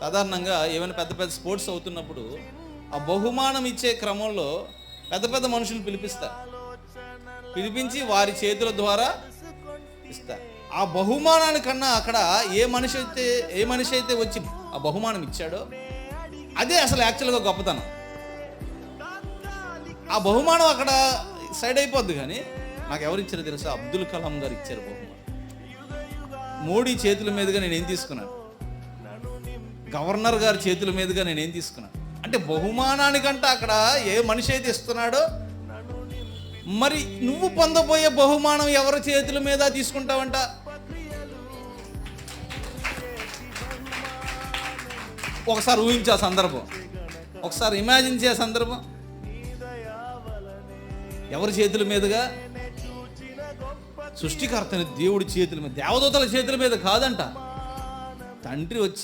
సాధారణంగా ఏమైనా పెద్ద పెద్ద స్పోర్ట్స్ అవుతున్నప్పుడు ఆ బహుమానం ఇచ్చే క్రమంలో పెద్ద పెద్ద మనుషులు పిలిపించి వారి చేతుల ద్వారా ఇస్తారు. ఆ బహుమానానికన్నా అక్కడ ఏ మనిషి అయితే వచ్చి ఆ బహుమానం ఇచ్చాడో అదే అసలు యాక్చువల్గా గొప్పతనం. ఆ బహుమానం అక్కడ సైడ్ అయిపోద్ది. కానీ నాకు ఎవరు ఇచ్చారో తెలుసా? అబ్దుల్ కలాం గారు ఇచ్చారు బహుమానం. మోడీ చేతుల మీదుగా నేనేం తీసుకున్నాను, గవర్నర్ గారి చేతుల మీదుగా నేనేం తీసుకున్నాను. అంటే బహుమానానికంటే అక్కడ ఏ మనిషి అయితే ఇస్తున్నాడో, మరి నువ్వు పొందబోయే బహుమానం ఎవరి చేతుల మీద తీసుకుంటావంట? ఒకసారి ఊహించే సందర్భం, ఒకసారి ఇమాజిన్ చేసే సందర్భం. ఎవరి చేతుల మీదుగా? సృష్టికర్తని దేవుడి చేతుల మీద, దేవదూతల చేతుల మీద కాదంట. తండ్రి వచ్చి